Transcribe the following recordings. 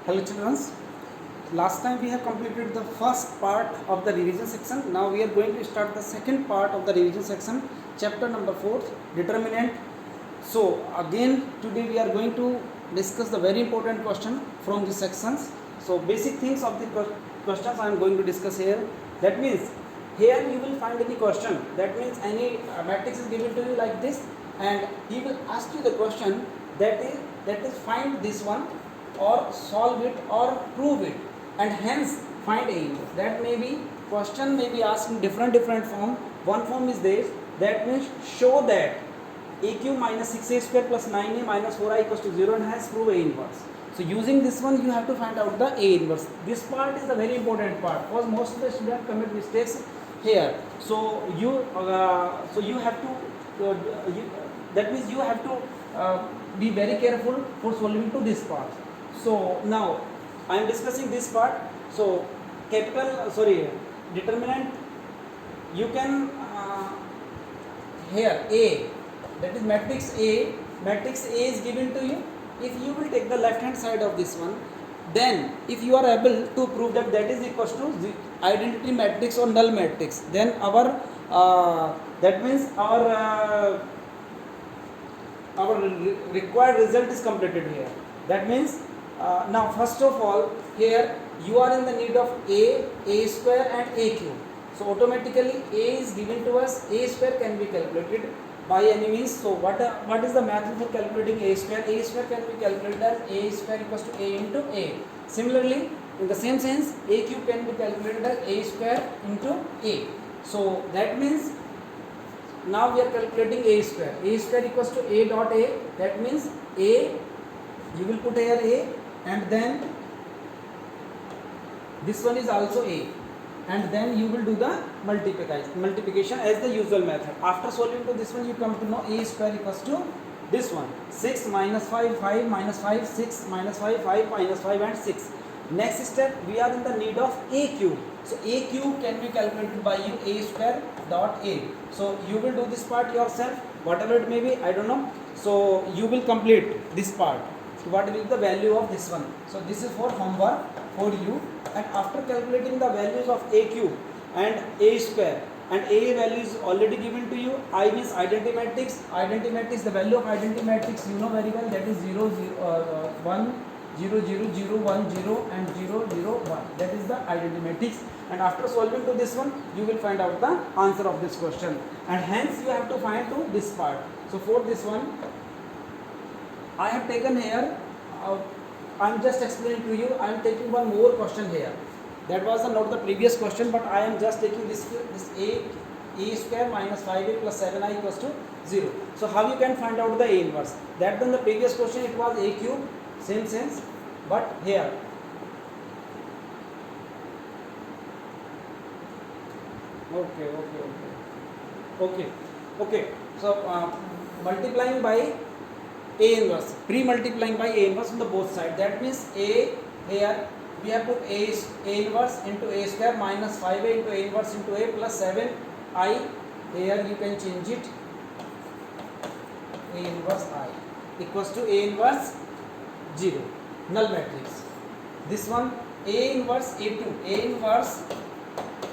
Hello children, last time we have completed the first part of the revision section. Now we are going to start the second part of the revision section, chapter number 4, determinant. So again today we are going to discuss the very important question from these sections. So basic things of the questions I am going to discuss here. That means here you will find any question. That means any matrix is given to you like this, and he will ask you the question that is find this one or solve it or prove it, and hence find A inverse. That may be question may be asked in different form. One form is this, that means show that AQ minus 6A square plus 9A minus 4I equals to 0 and hence prove A inverse. So using this one you have to find out the A inverse. This part is the very important part because most of the students commit mistakes here. So you have to that means you have to be very careful for solving to this part. So now I am discussing this part. So determinant, you can here A, that is matrix A is given to you. If you will take the left hand side of this one, then if you are able to prove that is equals to the identity matrix or null matrix, then our that means our required result is completed here. That means now first of all here you are in the need of A square and A cube. So automatically A is given to us. A square can be calculated by any means. So what is the method for calculating A square? A square can be calculated as A square equals to A into A. Similarly, in the same sense, A cube can be calculated as A square into A. So that means now we are calculating A square. A square equals to A dot A. That means A, you will put here A, and then this one is also A, and then you will do the multiplication as the usual method. After solving to this one, you come to know A square equals to this one, 6 minus 5, 5 minus 5, 6 minus 5, 5 minus 5 and 6. Next step, we are in the need of A cube. So A cube can be calculated by you, A square dot A. So you will do this part yourself, whatever it may be, I don't know. So you will complete this part. So what will be the value of this one? So this is for homework for you. And after calculating the values of A cube and A square, and A value is already given to you, I means identity matrix. Identity matrix, the value of identity matrix you know very well, that is 0, 0, 1, 0, 0, 0, 1, 0 and 0, 0, 1. That is the identity matrix. And after solving to this one, you will find out the answer of this question. And hence you have to find to this part. So for this one, I have taken here, I am just explaining to you, I am taking one more question here. That was not the previous question, but I am just taking this A square minus 5A plus 7I equals to 0. So how you can find out the A inverse? That than the previous question it was A cube, same sense, but here. Okay. So multiplying by A inverse, pre-multiplying by A inverse on the both sides. That means A here we have put A inverse into A square minus 5A into A inverse into A plus 7I. Here you can change it. A inverse I equals to A inverse 0, null matrix. This one A inverse A2, A inverse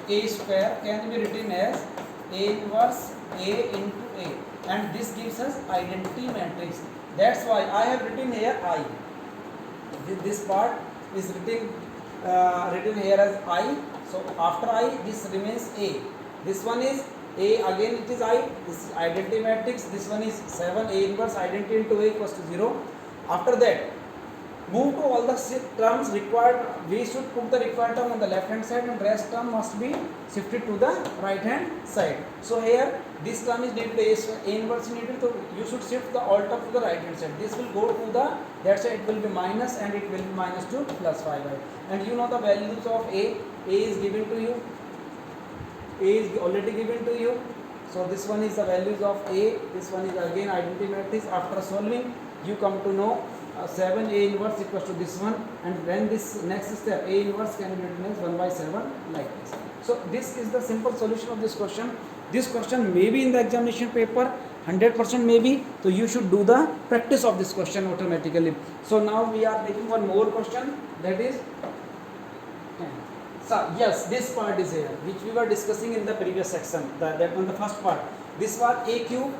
A square can be written as A inverse A into A, and this gives us identity matrix. That's why I have written here I. This part is written here as I. So after I, this remains A. This one is A, again it is I. This is identity matrix. This one is 7, A inverse identity into A equals to 0. After that, move to all the terms required. We should put the required term on the left hand side, and rest term must be shifted to the right hand side. So here this term is needed, A inverse needed, so you should shift the all term to the right hand side. This will go to the that side, it will be minus, and it will be minus 2 plus 5i. And you know the values of A is given to you. A is already given to you. So this one is the values of A. This one is again identity matrix. After solving, you come to know 7 A inverse equals to this one, and when this next step A inverse can be written as 1 by 7 like this. So this is the simple solution of this question. This question may be in the examination paper, 100% maybe, so you should do the practice of this question automatically. So now we are taking one more question, that is so yes, this part is here which we were discussing in the previous section, that one, the first part. This was a cube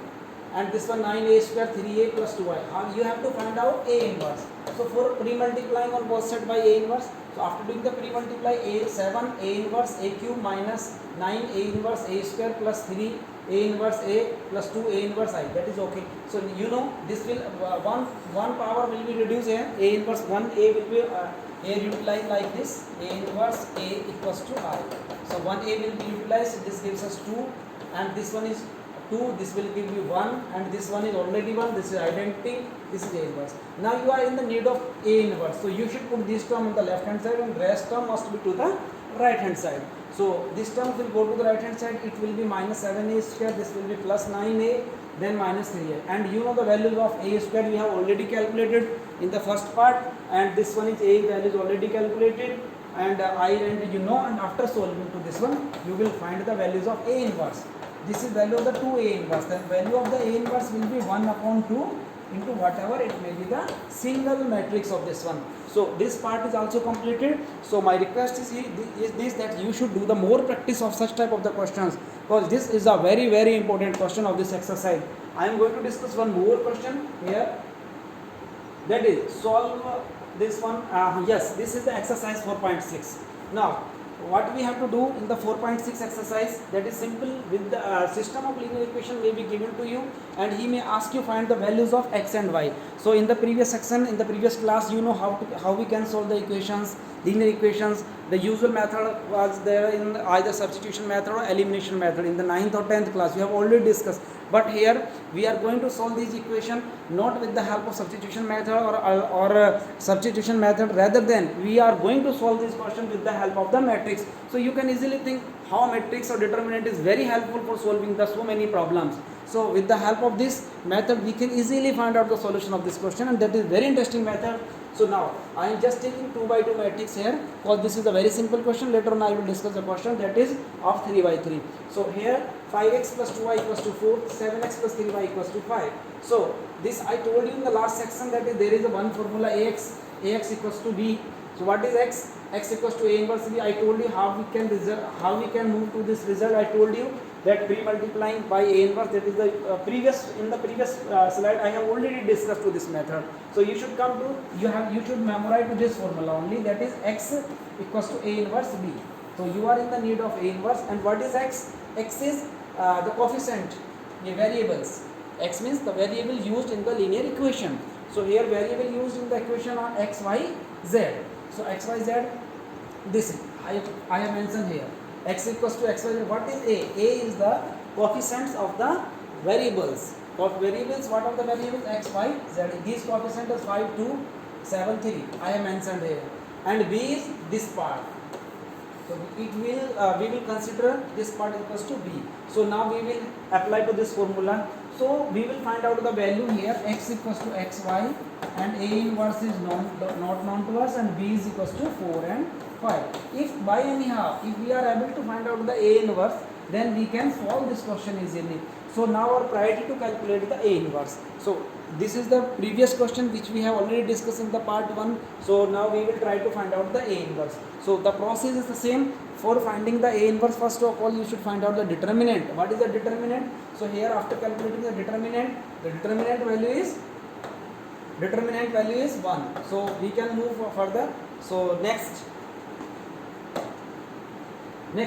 and this one 9a square 3a plus 2y. You have to find out a inverse. So for pre-multiplying on both sides by a inverse, so after doing the pre-multiply, a 7 a inverse a cube minus 9 a inverse a square plus 3 a inverse a plus 2 a inverse I, that is okay. So you know this will one power will be reduced here, a inverse 1 a will be a utilized like this, a inverse a equals to I. So 1a will be utilized, this gives us 2 and this one is 2, this will give you 1 and this one is already 1, this is identity, this is a inverse. Now you are in the need of a inverse, so you should put this term on the left hand side and rest term must be to the right hand side. So this term will go to the right hand side, it will be minus 7a square, this will be plus 9a, then minus 3a, and you know the values of a square we have already calculated in the first part, and this one is a value is already calculated, and I and you know, and after solving to this one you will find the values of a inverse. This is value of the 2a inverse, the value of the a inverse will be 1 upon 2 into whatever it may be the single matrix of this one. So this part is also completed. So my request is this, that you should do the more practice of such type of the questions, because this is a very very important question of this exercise. I am going to discuss one more question here, that is solve this one. Yes, this is the exercise 4.6. Now what we have to do in the 4.6 exercise, that is simple. With the system of linear equation may be given to you and he may ask you find the values of x and y. So in the previous section, in the previous class, you know how we can solve the equations, linear equations. The usual method was there in either substitution method or elimination method in the 9th or 10th class, we have already discussed. But here we are going to solve this equation not with the help of substitution method or substitution method, rather than we are going to solve this question with the help of the matrix. So you can easily think how matrix or determinant is very helpful for solving the so many problems. So with the help of this method we can easily find out the solution of this question, and that is very interesting method. So now I am just taking 2 by 2 matrix here, because this is a very simple question. Later on I will discuss the question that is of 3 by 3. So here 5x plus 2y equals to 4, 7x plus 3y equals to 5. So this I told you in the last section, that is there is a one formula ax equals to b. So what is x? X equals to a inverse b. I told you how we can move to this result. I told you that pre-multiplying by a inverse, that is the previous slide I have already discussed to this method. So you should come to you should memorize to this formula only, that is x equals to a inverse b. So you are in the need of a inverse, and what is x? X is the coefficient, the variables. X means the variable used in the linear equation. So here variable used in the equation are x, y, z. So x, y, z, this I have mentioned here. X equals to x, y, z. What is a? A is the coefficients of the variables. Of variables, what are the variables? X, y, z. These coefficients are 5, 2, 7, 3. I have mentioned here. And b is this part. So we will consider this part equals to b. So now we will apply to this formula. So we will find out the value here, x equals to xy, and a inverse is not known to us, and b is equals to 4 and 5. If by anyhow, if we are able to find out the a inverse, then we can solve this question easily. So now our priority to calculate the a inverse. So this is the previous question which we have already discussed in the part 1. So now we will try to find out the a inverse. So the process is the same. For finding the a inverse, first of all you should find out the determinant. What is the determinant? So here after calculating the determinant value is 1. So we can move further. So next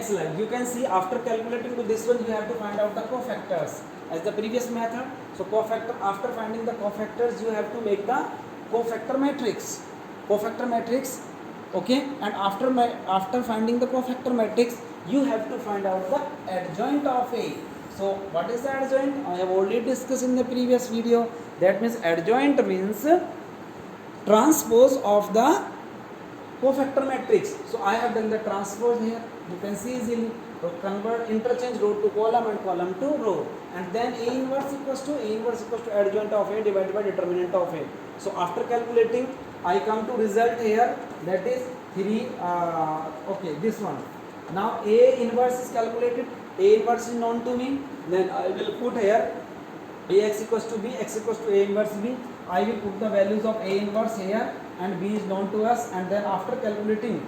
slide, you can see after calculating to this one, you have to find out the cofactors as the previous method. So cofactor, after finding the cofactors, you have to make the cofactor matrix. Okay, and after finding the cofactor matrix, you have to find out the adjoint of A. So what is the adjoint? I have already discussed in the previous video. That means adjoint means transpose of the cofactor matrix. So I have done the transpose here. You can see easily. So convert, interchange row to column and column to row, and then A inverse equals to adjoint of A divided by determinant of A. So after calculating, I come to result here, that is 3. Okay, this one. Now A inverse is calculated. A inverse is known to me. Then I will put here Ax equals to b, x equals to a inverse b. I will put the values of a inverse here and b is known to us, and then after calculating,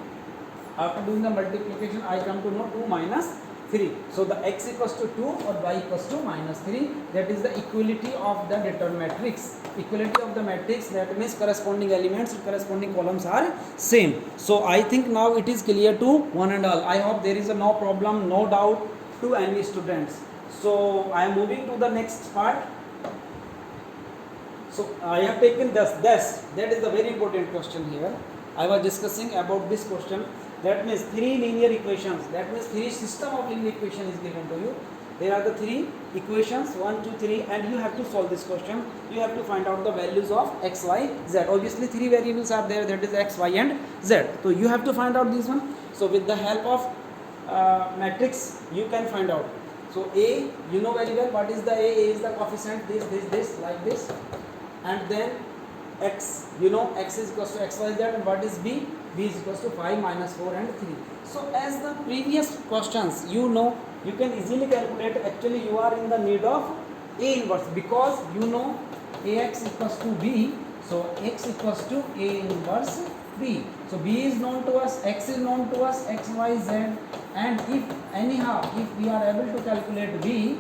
after doing the multiplication, I come to know 2 minus 3. So the x equals to 2 or y equals to minus 3. That is the equality of the determined matrix. Equality of the matrix, that means corresponding elements and corresponding columns are same. So I think now it is clear to one and all. I hope there is no problem, no doubt to any students. So I am moving to the next part. So I have taken this. That is the very important question here. I was discussing about this question. That means 3 linear equations. That means 3 system of linear equation is given to you. There are the 3 equations 1, 2, 3, and you have to solve this question. You have to find out the values of x, y, z. Obviously 3 variables are there. That is x, y, and z. So you have to find out this one. So with the help of matrix, you can find out. So A, you know very well what is the A. A is the coefficient, this, like this. And then x, you know x is equals to x, y, z. And what is B? B is equals to 5 minus 4 and 3. So as the previous questions, you know, you can easily calculate. Actually you are in the need of A inverse, because you know Ax equals to B. So x equals to A inverse B. So B is known to us, x is known to us, x, y, z. And if anyhow, if we are able to calculate B,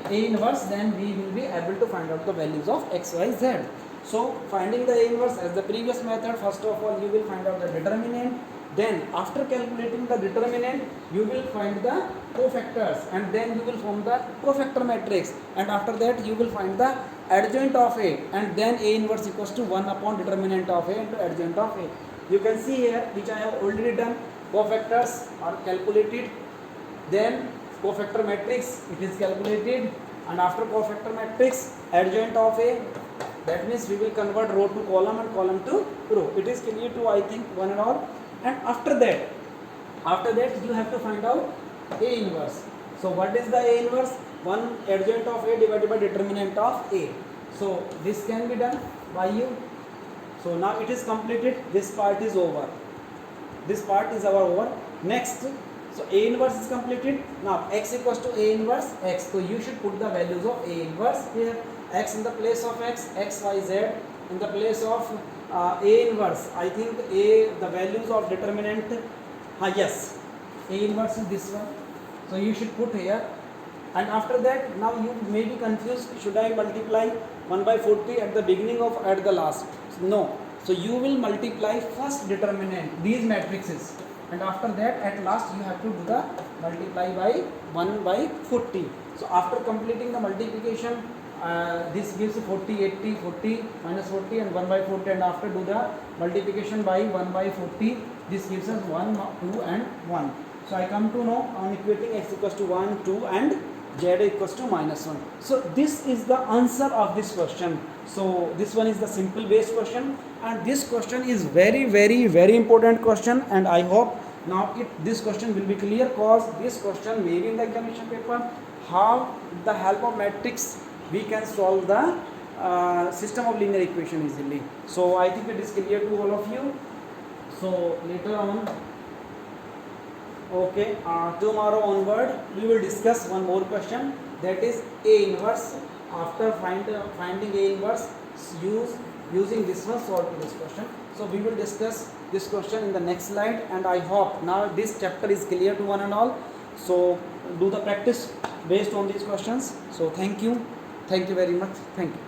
A inverse, then we will be able to find out the values of x, y, z. So finding the A inverse, as the previous method, first of all you will find out the determinant. Then after calculating the determinant, you will find the cofactors, and then you will form the cofactor matrix. And after that you will find the adjoint of A, and then A inverse equals to 1 upon determinant of A into adjoint of A. You can see here, which I have already done. Cofactors are calculated, then cofactor matrix, it is calculated, and after cofactor matrix, adjoint of A, that means we will convert row to column and column to row. It is clear to, I think, one and all. And after that you have to find out A inverse. So what is the A inverse? 1 adjoint of A divided by determinant of A. So this can be done by you. So now it is completed. This part is over. This part is our over. Next, so A inverse is completed. Now x equals to A inverse x. So you should put the values of A inverse here. X in the place of x, x, y, z. In the place of A inverse, I think the values of determinant, yes, A inverse is this one. So you should put here. And after that, now you may be confused, should I multiply 1 by 40 at the beginning or at the last? No. So you will multiply first determinant, these matrices, and after that at last you have to do the multiply by 1 by 40. So after completing the multiplication, this gives 40, 80, 40, minus 40 and 1 by 40, and after do the multiplication by 1 by 40, this gives us 1, 2 and 1. So I come to know on equating x equals to 1, 2 and z equals to minus 1. So this is the answer of this question. So this one is the simple base question, and this question is very, very, very important question, and I hope now this question will be clear, cause this question may be in the examination paper. How with the help of matrix we can solve the system of linear equation easily. So I think it is clear to all of you. So later on, okay, tomorrow onward we will discuss one more question, that is A inverse. After finding A inverse, using this one, solve to this question. So we will discuss this question in the next slide, and I hope now this chapter is clear to one and all. So do the practice based on these questions. So thank you very much. Thank you.